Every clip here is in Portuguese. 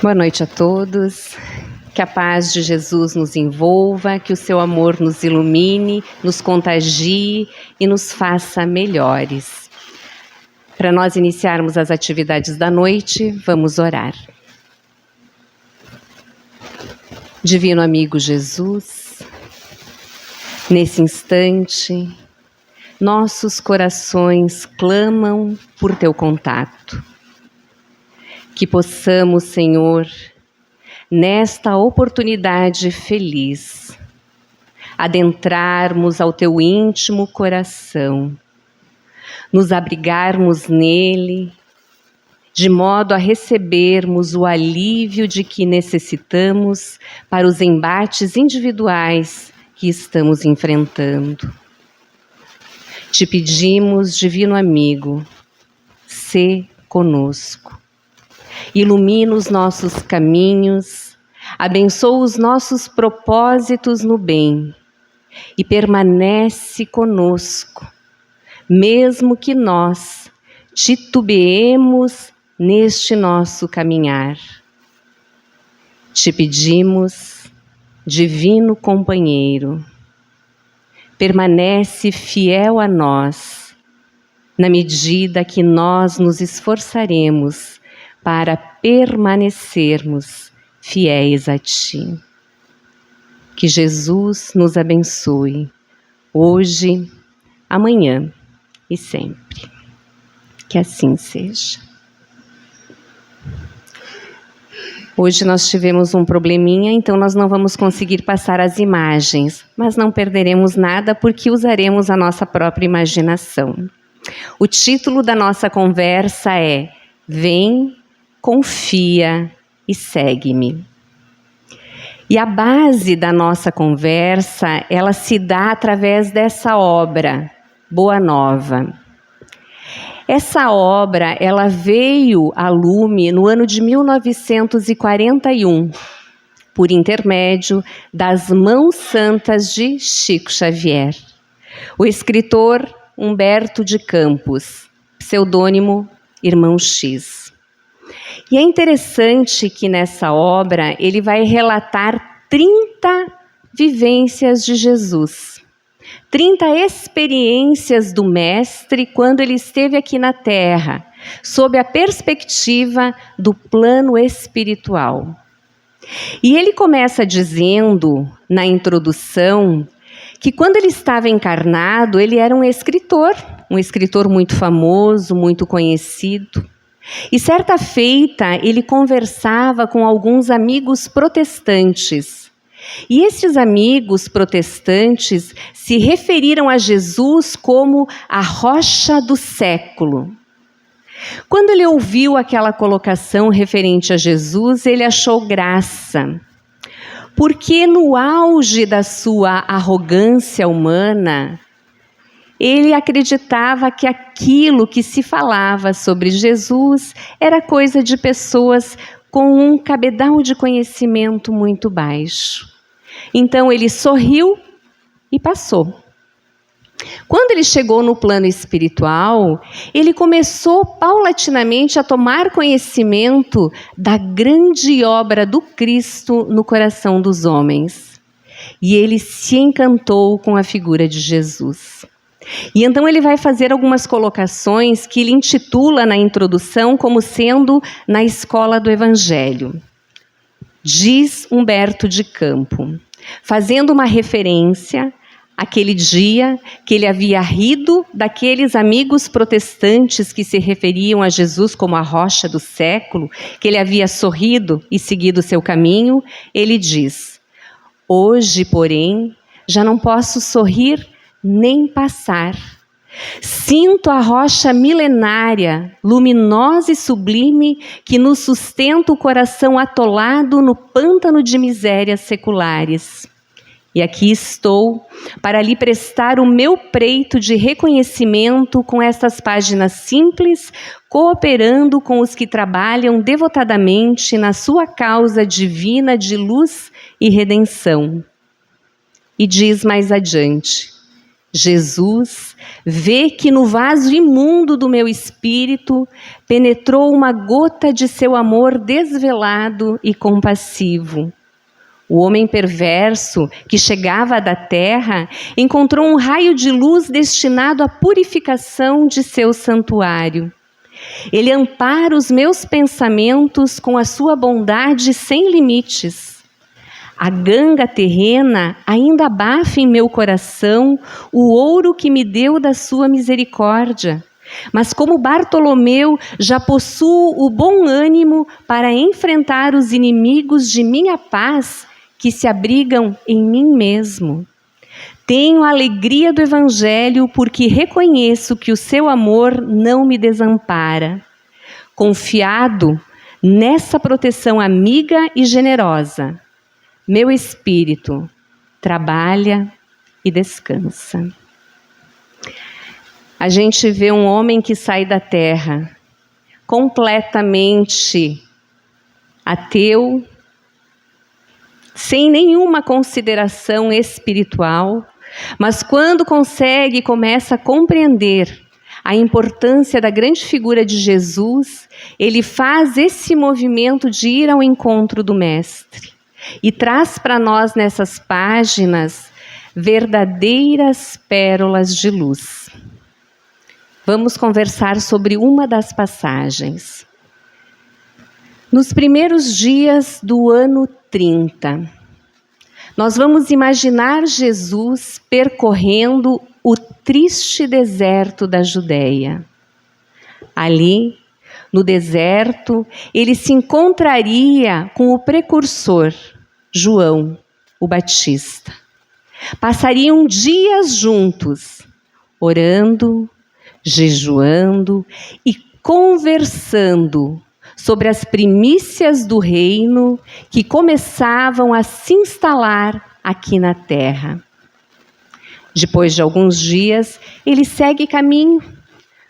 Boa noite a todos. Que a paz de Jesus nos envolva, que o seu amor nos ilumine, nos contagie e nos faça melhores. Para nós iniciarmos as atividades da noite, vamos orar. Divino amigo Jesus, nesse instante, nossos corações clamam por teu contato. Que possamos, Senhor, nesta oportunidade feliz, adentrarmos ao teu íntimo coração, nos abrigarmos nele, de modo a recebermos o alívio de que necessitamos para os embates individuais que estamos enfrentando. Te pedimos, divino amigo, sê conosco. Ilumina os nossos caminhos, abençoa os nossos propósitos no bem e permanece conosco, mesmo que nós titubeemos neste nosso caminhar. Te pedimos, divino companheiro, permanece fiel a nós, na medida que nós nos esforçaremos para permanecermos fiéis a Ti. Que Jesus nos abençoe, hoje, amanhã e sempre. Que assim seja. Hoje nós tivemos um probleminha, então nós não vamos conseguir passar as imagens, mas não perderemos nada porque usaremos a nossa própria imaginação. O título da nossa conversa é Vem, confia e segue-me. E a base da nossa conversa, ela se dá através dessa obra, Boa Nova. Essa obra, ela veio a lume no ano de 1941, por intermédio das Mãos Santas de Chico Xavier. O escritor Humberto de Campos, pseudônimo Irmão X. E é interessante que nessa obra ele vai relatar 30 vivências de Jesus, 30 experiências do Mestre quando ele esteve aqui na Terra, sob a perspectiva do plano espiritual. E ele começa dizendo, na introdução, que quando ele estava encarnado, ele era um escritor muito famoso, muito conhecido. E certa feita, ele conversava com alguns amigos protestantes. E esses amigos protestantes se referiram a Jesus como a rocha do século. Quando ele ouviu aquela colocação referente a Jesus, ele achou graça. Porque no auge da sua arrogância humana, ele acreditava que aquilo que se falava sobre Jesus era coisa de pessoas com um cabedal de conhecimento muito baixo. Então ele sorriu e passou. Quando ele chegou no plano espiritual, ele começou paulatinamente a tomar conhecimento da grande obra do Cristo no coração dos homens. E ele se encantou com a figura de Jesus. E então ele vai fazer algumas colocações que ele intitula na introdução como sendo na escola do Evangelho. Diz Humberto de Campos, fazendo uma referência àquele dia que ele havia rido daqueles amigos protestantes que se referiam a Jesus como a rocha do século, que ele havia sorrido e seguido o seu caminho, ele diz: hoje, porém, já não posso sorrir nem passar. Sinto a rocha milenária, luminosa e sublime, que nos sustenta o coração atolado no pântano de misérias seculares. E aqui estou para lhe prestar o meu preito de reconhecimento com estas páginas simples, cooperando com os que trabalham devotadamente na sua causa divina de luz e redenção. E diz mais adiante: Jesus vê que no vaso imundo do meu espírito penetrou uma gota de seu amor desvelado e compassivo. O homem perverso que chegava da terra encontrou um raio de luz destinado à purificação de seu santuário. Ele ampara os meus pensamentos com a sua bondade sem limites. A ganga terrena ainda abafa em meu coração o ouro que me deu da sua misericórdia. Mas como Bartolomeu, já possuo o bom ânimo para enfrentar os inimigos de minha paz que se abrigam em mim mesmo. Tenho a alegria do Evangelho porque reconheço que o seu amor não me desampara. Confiado nessa proteção amiga e generosa, meu espírito trabalha e descansa. A gente vê um homem que sai da terra completamente ateu, sem nenhuma consideração espiritual, mas quando consegue e começa a compreender a importância da grande figura de Jesus, ele faz esse movimento de ir ao encontro do Mestre e traz para nós nessas páginas verdadeiras pérolas de luz. Vamos conversar sobre uma das passagens. Nos primeiros dias do ano 30, nós vamos imaginar Jesus percorrendo o triste deserto da Judéia. Ali, no deserto, ele se encontraria com o precursor, João, o Batista. Passariam dias juntos, orando, jejuando e conversando sobre as primícias do reino que começavam a se instalar aqui na terra. Depois de alguns dias, ele segue caminho,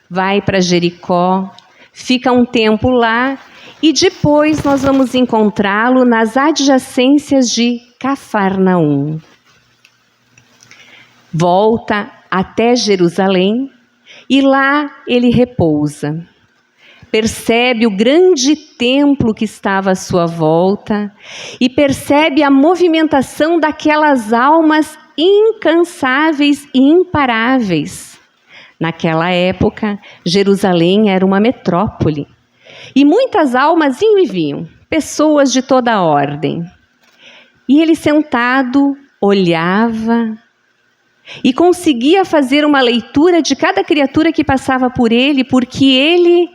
vai para Jericó, fica um tempo lá e depois nós vamos encontrá-lo nas adjacências de Cafarnaum. Volta até Jerusalém e lá ele repousa. Percebe o grande templo que estava à sua volta e percebe a movimentação daquelas almas incansáveis e imparáveis. Naquela época, Jerusalém era uma metrópole e muitas almas iam e vinham, pessoas de toda ordem. E ele sentado olhava e conseguia fazer uma leitura de cada criatura que passava por ele, porque ele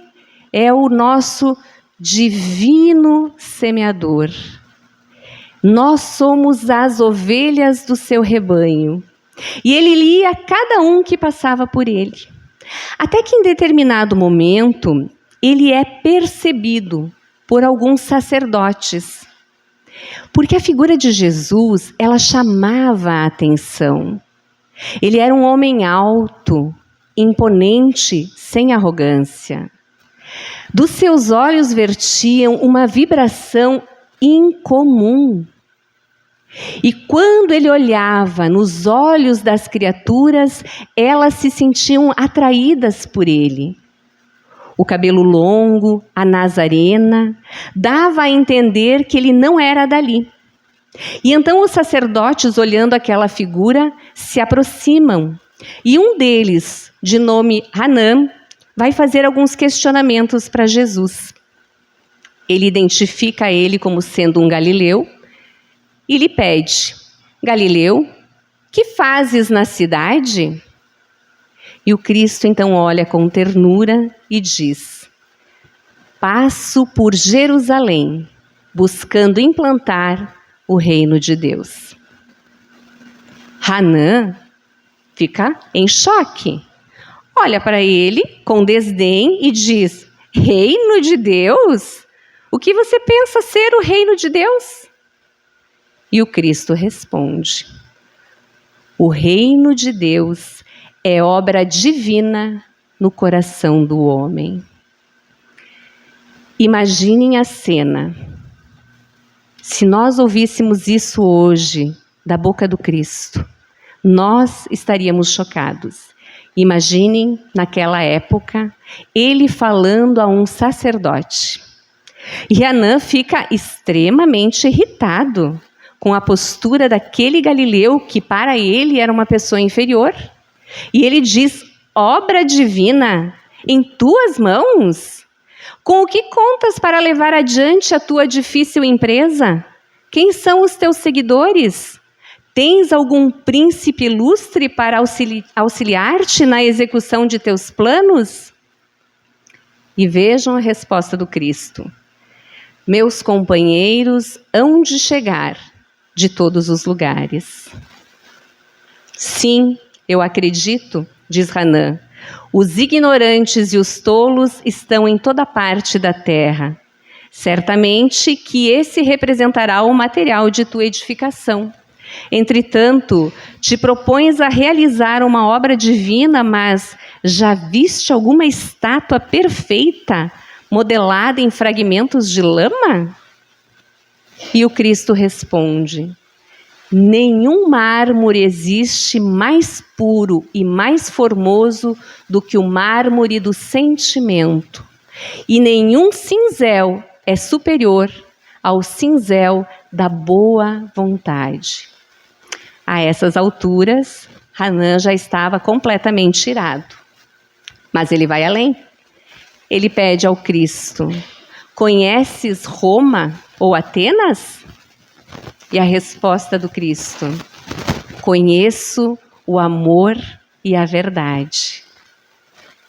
é o nosso divino semeador. Nós somos as ovelhas do seu rebanho. E ele lia cada um que passava por ele. Até que em determinado momento, ele é percebido por alguns sacerdotes. Porque a figura de Jesus, ela chamava a atenção. Ele era um homem alto, imponente, sem arrogância. Dos seus olhos vertiam uma vibração incomum. E quando ele olhava nos olhos das criaturas, elas se sentiam atraídas por ele. O cabelo longo, a nasarena, dava a entender que ele não era dali. E então os sacerdotes, olhando aquela figura, se aproximam. E um deles, de nome Hanã, vai fazer alguns questionamentos para Jesus. Ele identifica ele como sendo um galileu e lhe pede: Galileu, que fazes na cidade? E o Cristo então olha com ternura e diz: passo por Jerusalém, buscando implantar o reino de Deus. Hanã fica em choque. Olha para ele com desdém e diz: reino de Deus? O que você pensa ser o reino de Deus? E o Cristo responde: o reino de Deus é obra divina no coração do homem. Imaginem a cena. Se nós ouvíssemos isso hoje da boca do Cristo, nós estaríamos chocados. Imaginem, naquela época, ele falando a um sacerdote. E Hanã fica extremamente irritado com a postura daquele galileu que para ele era uma pessoa inferior. E ele diz: obra divina em tuas mãos? Com o que contas para levar adiante a tua difícil empresa? Quem são os teus seguidores? Tens algum príncipe ilustre para auxiliar-te na execução de teus planos? E vejam a resposta do Cristo. Meus companheiros hão de chegar de todos os lugares. Sim, eu acredito, diz Hanã, os ignorantes e os tolos estão em toda parte da terra. Certamente que esse representará o material de tua edificação. Entretanto, te propões a realizar uma obra divina, mas já viste alguma estátua perfeita, modelada em fragmentos de lama? E o Cristo responde: nenhum mármore existe mais puro e mais formoso do que o mármore do sentimento, e nenhum cinzel é superior ao cinzel da boa vontade. A essas alturas, Hanã já estava completamente irado. Mas ele vai além. Ele pede ao Cristo: conheces Roma ou Atenas? E a resposta do Cristo: conheço o amor e a verdade.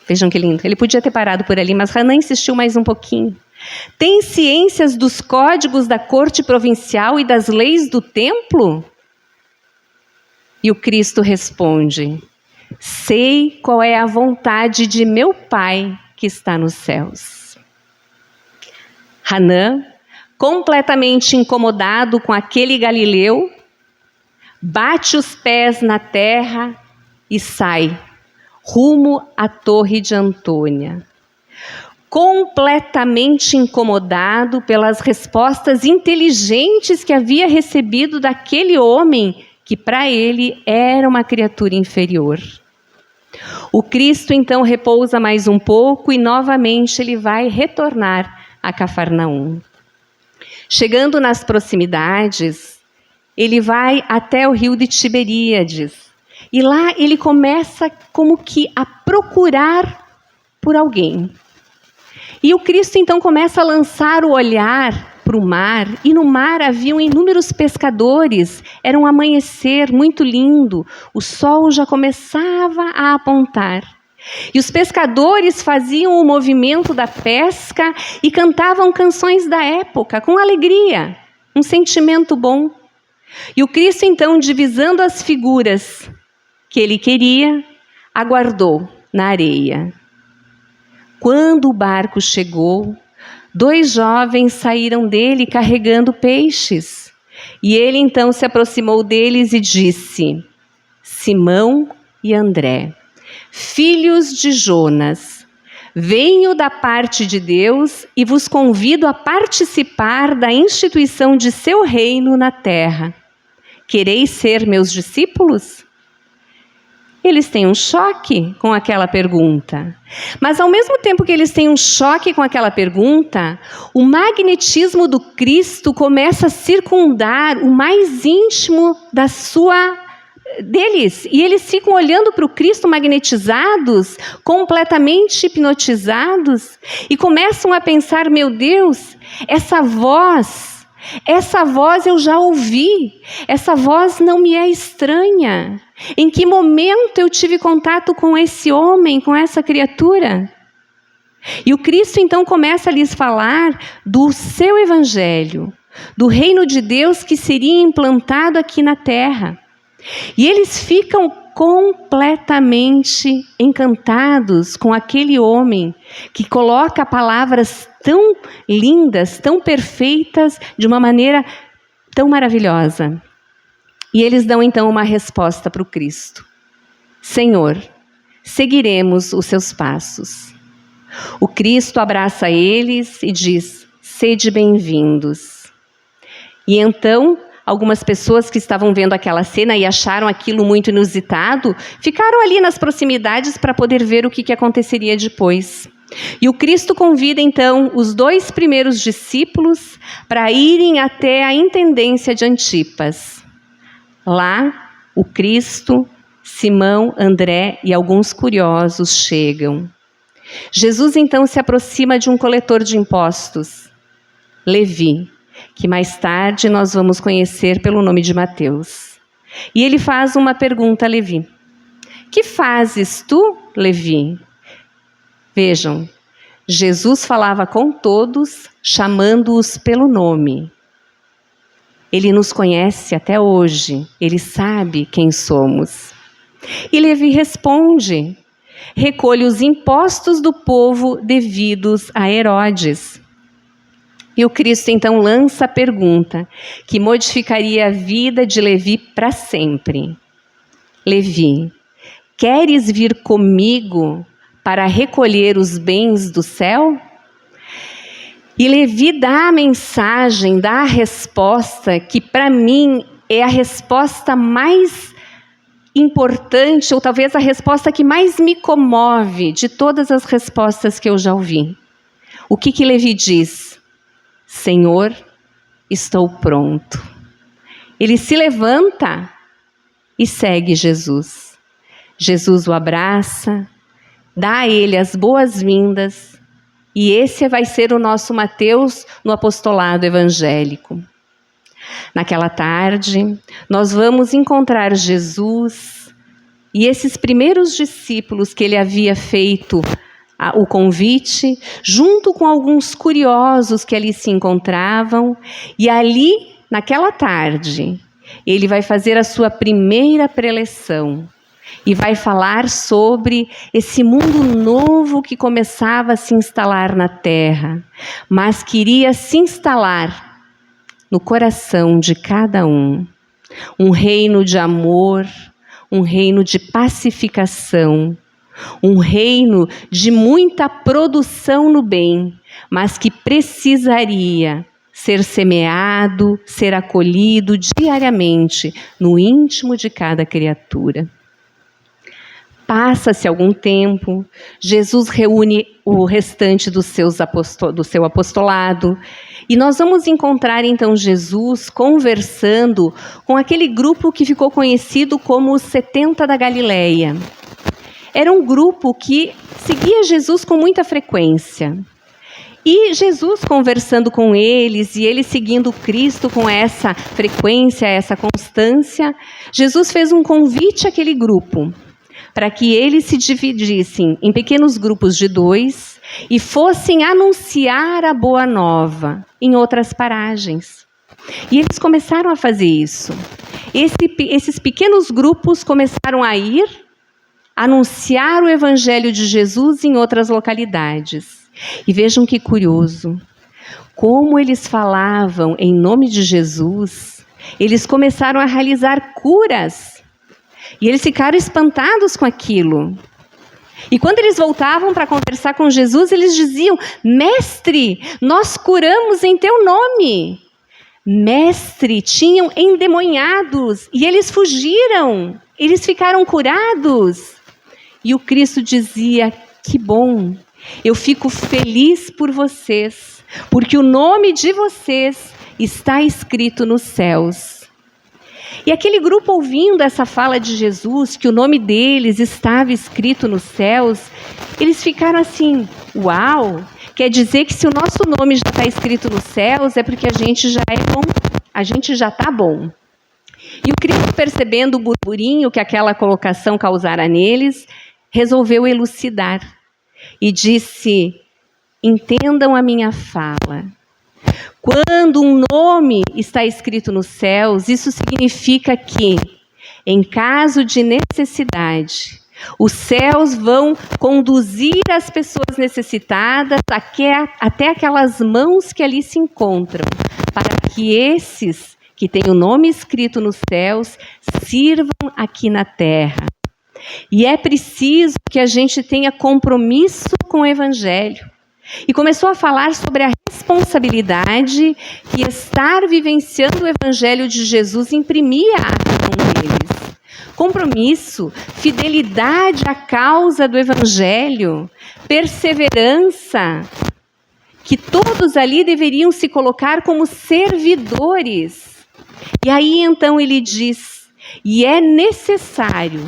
Vejam que lindo. Ele podia ter parado por ali, mas Hanã insistiu mais um pouquinho. Tem ciências dos códigos da corte provincial e das leis do templo? E o Cristo responde: sei qual é a vontade de meu Pai que está nos céus. Hanã, completamente incomodado com aquele galileu, bate os pés na terra e sai rumo à Torre de Antônia. Completamente incomodado pelas respostas inteligentes que havia recebido daquele homem que para ele era uma criatura inferior. O Cristo então repousa mais um pouco e novamente ele vai retornar a Cafarnaum. Chegando nas proximidades, ele vai até o rio de Tiberíades. E lá ele começa como que a procurar por alguém. E o Cristo então começa a lançar o olhar para o mar, e no mar haviam inúmeros pescadores. Era um amanhecer muito lindo, o sol já começava a apontar. E os pescadores faziam o movimento da pesca e cantavam canções da época, com alegria, um sentimento bom. E o Cristo então, divisando as figuras que ele queria, aguardou na areia. Quando o barco chegou, 2 jovens saíram dele carregando peixes. E ele então se aproximou deles e disse: Simão e André, filhos de Jonas, venho da parte de Deus e vos convido a participar da instituição de seu reino na terra. Quereis ser meus discípulos? Eles têm um choque com aquela pergunta. Mas ao mesmo tempo que eles têm um choque com aquela pergunta, o magnetismo do Cristo começa a circundar o mais íntimo deles. E eles ficam olhando para o Cristo magnetizados, completamente hipnotizados, e começam a pensar: meu Deus, essa voz eu já ouvi, essa voz não me é estranha. Em que momento eu tive contato com esse homem, com essa criatura? E o Cristo então começa a lhes falar do seu evangelho, do reino de Deus que seria implantado aqui na terra. E eles ficam completamente encantados com aquele homem que coloca palavras tão lindas, tão perfeitas, de uma maneira tão maravilhosa. E eles dão então uma resposta para o Cristo: Senhor, seguiremos os seus passos. O Cristo abraça eles e diz: sede bem-vindos. E então, algumas pessoas que estavam vendo aquela cena e acharam aquilo muito inusitado, ficaram ali nas proximidades para poder ver o que aconteceria depois. E o Cristo convida, então, os 2 primeiros discípulos para irem até a intendência de Antipas. Lá, o Cristo, Simão, André e alguns curiosos chegam. Jesus, então, se aproxima de um coletor de impostos, Levi, que mais tarde nós vamos conhecer pelo nome de Mateus. E ele faz uma pergunta a Levi. Que fazes tu, Levi? Vejam, Jesus falava com todos, chamando-os pelo nome. Ele nos conhece até hoje, ele sabe quem somos. E Levi responde: recolhe os impostos do povo devidos a Herodes. E o Cristo então lança a pergunta que modificaria a vida de Levi para sempre. Levi, queres vir comigo para recolher os bens do céu? E Levi dá a mensagem, dá a resposta que para mim é a resposta mais importante, ou talvez a resposta que mais me comove de todas as respostas que eu já ouvi. O que Levi diz? Senhor, estou pronto. Ele se levanta e segue Jesus. Jesus o abraça, dá a ele as boas-vindas, e esse vai ser o nosso Mateus no apostolado evangélico. Naquela tarde, nós vamos encontrar Jesus e esses primeiros discípulos que ele havia feito o convite, junto com alguns curiosos que ali se encontravam, e ali, naquela tarde, ele vai fazer a sua primeira preleção e vai falar sobre esse mundo novo que começava a se instalar na terra, mas queria se instalar no coração de cada um. Um reino de amor, um reino de pacificação, um reino de muita produção no bem, mas que precisaria ser semeado, ser acolhido diariamente no íntimo de cada criatura. Passa-se algum tempo, Jesus reúne o restante do seu apostolado, e nós vamos encontrar então Jesus conversando com aquele grupo que ficou conhecido como os 70 da Galileia. Era um grupo que seguia Jesus com muita frequência. E Jesus conversando com eles, e eles seguindo Cristo com essa frequência, essa constância, Jesus fez um convite àquele grupo, para que eles se dividissem em pequenos grupos de 2 e fossem anunciar a boa nova em outras paragens. E eles começaram a fazer isso. Esses pequenos grupos começaram a ir anunciar o evangelho de Jesus em outras localidades. E vejam que curioso, como eles falavam em nome de Jesus, eles começaram a realizar curas. E eles ficaram espantados com aquilo. E quando eles voltavam para conversar com Jesus, eles diziam: Mestre, nós curamos em teu nome. Mestre, tinham endemoniados e eles fugiram. Eles ficaram curados. E o Cristo dizia: que bom, eu fico feliz por vocês, porque o nome de vocês está escrito nos céus. E aquele grupo, ouvindo essa fala de Jesus, que o nome deles estava escrito nos céus, eles ficaram assim: uau, quer dizer que se o nosso nome já está escrito nos céus, é porque a gente já é bom, a gente já está bom. E o Cristo, percebendo o burburinho que aquela colocação causara neles, resolveu elucidar e disse: entendam a minha fala. Quando um nome está escrito nos céus, isso significa que, em caso de necessidade, os céus vão conduzir as pessoas necessitadas até aquelas mãos que ali se encontram, para que esses que têm o nome escrito nos céus sirvam aqui na terra. E é preciso que a gente tenha compromisso com o Evangelho. E começou a falar sobre a responsabilidade que estar vivenciando o Evangelho de Jesus imprimia a cada um deles. Compromisso, fidelidade à causa do Evangelho, perseverança, que todos ali deveriam se colocar como servidores. E aí então ele diz: e é necessário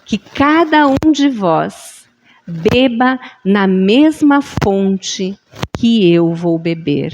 que cada um de vós beba na mesma fonte que eu vou beber.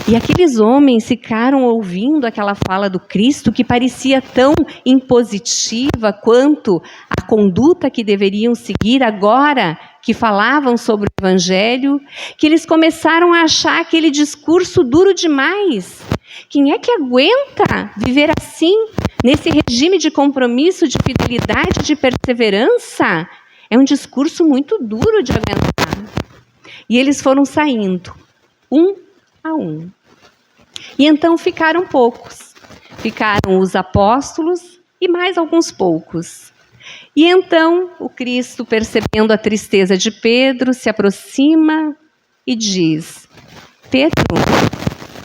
E aqueles homens ficaram ouvindo aquela fala do Cristo que parecia tão impositiva quanto a conduta que deveriam seguir agora que falavam sobre o Evangelho, que eles começaram a achar aquele discurso duro demais. Quem é que aguenta viver assim, nesse regime de compromisso, de fidelidade, de perseverança? É um discurso muito duro de aguentar. E eles foram saindo, um a um. E então ficaram poucos. Ficaram os apóstolos e mais alguns poucos. E então o Cristo, percebendo a tristeza de Pedro, se aproxima e diz: Pedro,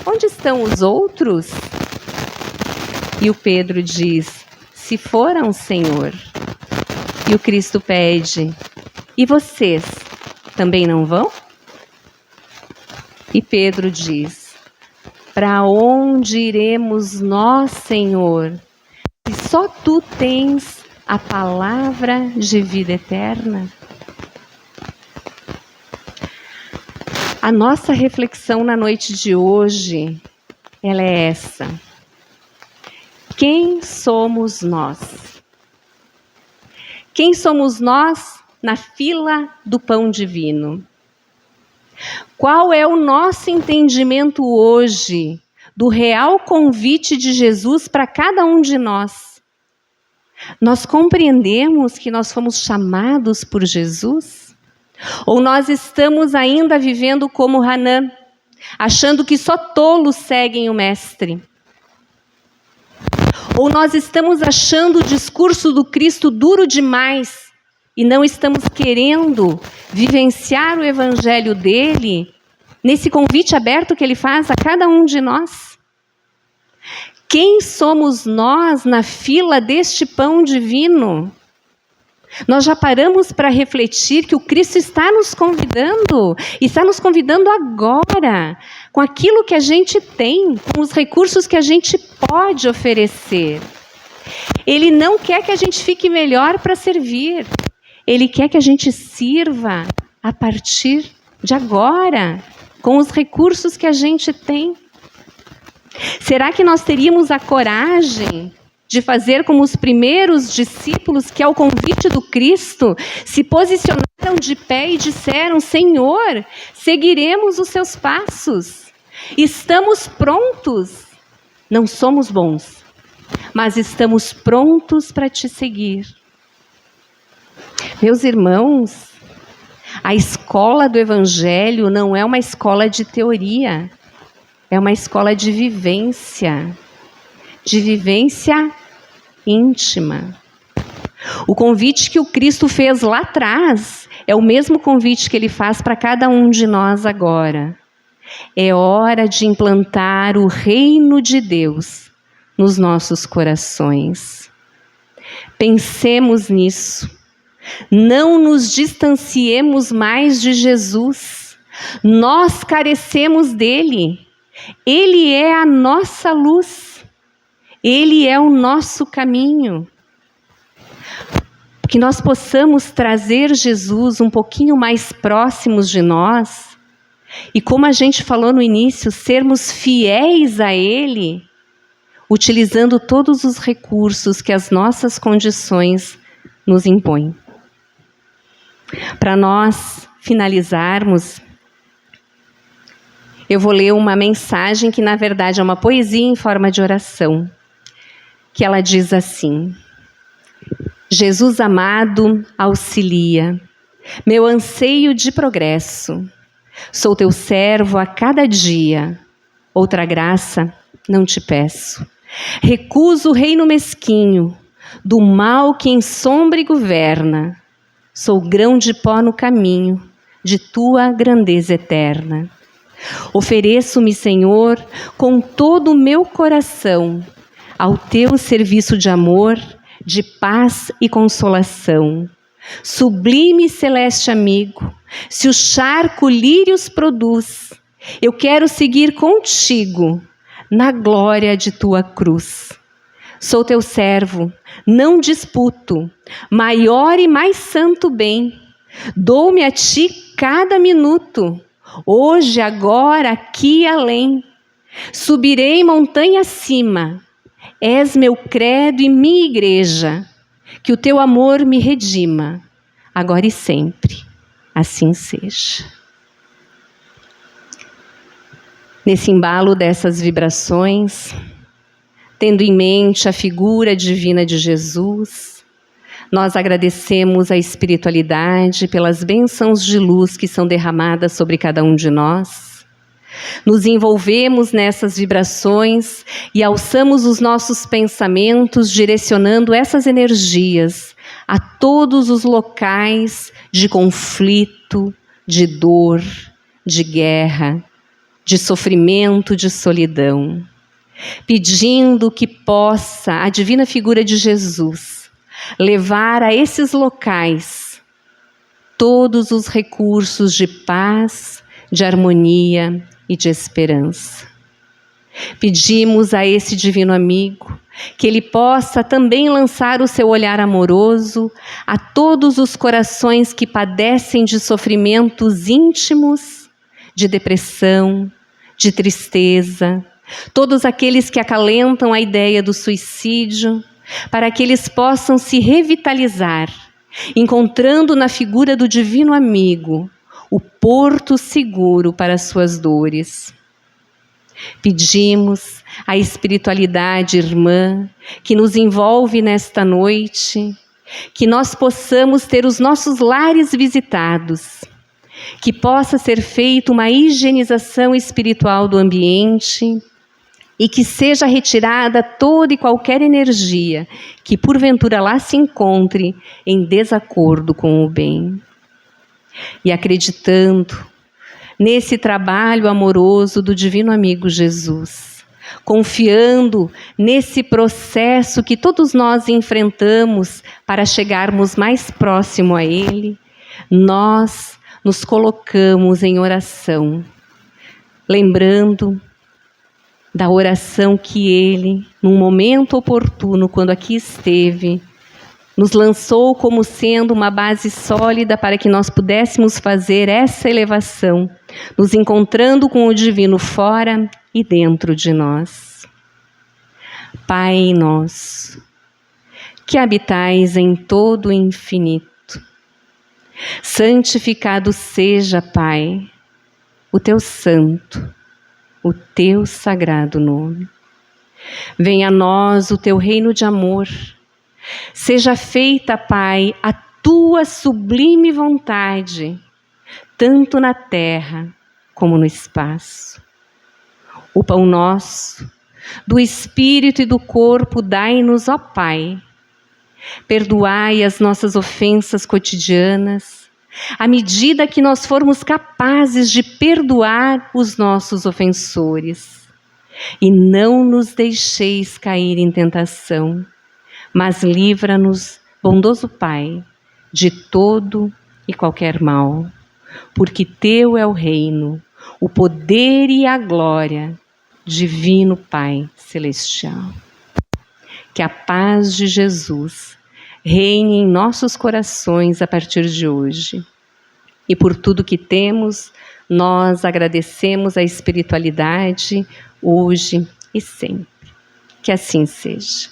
onde estão os outros? E o Pedro diz: se foram, Senhor. E o Cristo pede: e vocês também não vão? E Pedro diz: para onde iremos nós, Senhor, se só tu tens a palavra de vida eterna? A nossa reflexão na noite de hoje, ela é essa: quem somos nós? Quem somos nós na fila do pão divino? Qual é o nosso entendimento hoje do real convite de Jesus para cada um de nós? Nós compreendemos que nós fomos chamados por Jesus? Ou nós estamos ainda vivendo como Hanã, achando que só tolos seguem o Mestre? Ou nós estamos achando o discurso do Cristo duro demais e não estamos querendo vivenciar o Evangelho dele nesse convite aberto que ele faz a cada um de nós? Quem somos nós na fila deste pão divino? Nós já paramos para refletir que o Cristo está nos convidando agora, com aquilo que a gente tem, com os recursos que a gente pode oferecer. Ele não quer que a gente fique melhor para servir. Ele quer que a gente sirva a partir de agora, com os recursos que a gente tem. Será que nós teríamos a coragem de fazer como os primeiros discípulos, que ao convite do Cristo, se posicionaram de pé e disseram: Senhor, seguiremos os seus passos. Estamos prontos. Não somos bons, mas estamos prontos para te seguir. Meus irmãos, a escola do Evangelho não é uma escola de teoria, é uma escola de vivência íntima. O convite que o Cristo fez lá atrás é o mesmo convite que ele faz para cada um de nós agora. É hora de implantar o reino de Deus nos nossos corações. Pensemos nisso. Não nos distanciemos mais de Jesus. Nós carecemos dele. Ele é a nossa luz. Ele é o nosso caminho. Que nós possamos trazer Jesus um pouquinho mais próximos de nós. E como a gente falou no início, sermos fiéis a Ele, utilizando todos os recursos que as nossas condições nos impõem. Para nós finalizarmos, eu vou ler uma mensagem que na verdade é uma poesia em forma de oração, que ela diz assim: Jesus amado, auxilia meu anseio de progresso. Sou teu servo a cada dia, outra graça não te peço. Recuso o reino mesquinho do mal que ensombre e governa. Sou grão de pó no caminho, de tua grandeza eterna. Ofereço-me, Senhor, com todo o meu coração, ao teu serviço de amor, de paz e consolação. Sublime e celeste amigo, se o charco lírios produz, eu quero seguir contigo na glória de tua cruz. Sou teu servo, não disputo, maior e mais santo bem. Dou-me a ti cada minuto, hoje, agora, aqui e além. Subirei montanha acima, és meu credo e minha igreja. Que o teu amor me redima, agora e sempre, assim seja. Nesse embalo dessas vibrações, tendo em mente a figura divina de Jesus, nós agradecemos a espiritualidade pelas bênçãos de luz que são derramadas sobre cada um de nós. Nos envolvemos nessas vibrações e alçamos os nossos pensamentos, direcionando essas energias a todos os locais de conflito, de dor, de guerra, de sofrimento, de solidão, pedindo que possa a divina figura de Jesus levar a esses locais todos os recursos de paz, de harmonia e de esperança. Pedimos a esse divino amigo que ele possa também lançar o seu olhar amoroso a todos os corações que padecem de sofrimentos íntimos, de depressão, de tristeza, todos aqueles que acalentam a ideia do suicídio, para que eles possam se revitalizar, encontrando na figura do divino amigo o porto seguro para as suas dores. Pedimos à espiritualidade irmã que nos envolve nesta noite, que nós possamos ter os nossos lares visitados, que possa ser feita uma higienização espiritual do ambiente e que seja retirada toda e qualquer energia que porventura lá se encontre em desacordo com o bem. E acreditando nesse trabalho amoroso do divino amigo Jesus, confiando nesse processo que todos nós enfrentamos para chegarmos mais próximo a Ele, nós nos colocamos em oração, lembrando da oração que Ele, num momento oportuno, quando aqui esteve, nos lançou como sendo uma base sólida para que nós pudéssemos fazer essa elevação, nos encontrando com o divino fora e dentro de nós. Pai nosso, que habitais em todo o infinito, santificado seja, Pai, o teu santo, o teu sagrado nome. Venha a nós o teu reino de amor. Seja feita, Pai, a tua sublime vontade, tanto na terra como no espaço. O pão nosso, do espírito e do corpo, dai-nos, ó Pai. Perdoai as nossas ofensas cotidianas, à medida que nós formos capazes de perdoar os nossos ofensores. E não nos deixeis cair em tentação, mas livra-nos, bondoso Pai, de todo e qualquer mal, porque teu é o reino, o poder e a glória, divino Pai celestial. Que a paz de Jesus reine em nossos corações a partir de hoje. E por tudo que temos, nós agradecemos a espiritualidade hoje e sempre. Que assim seja.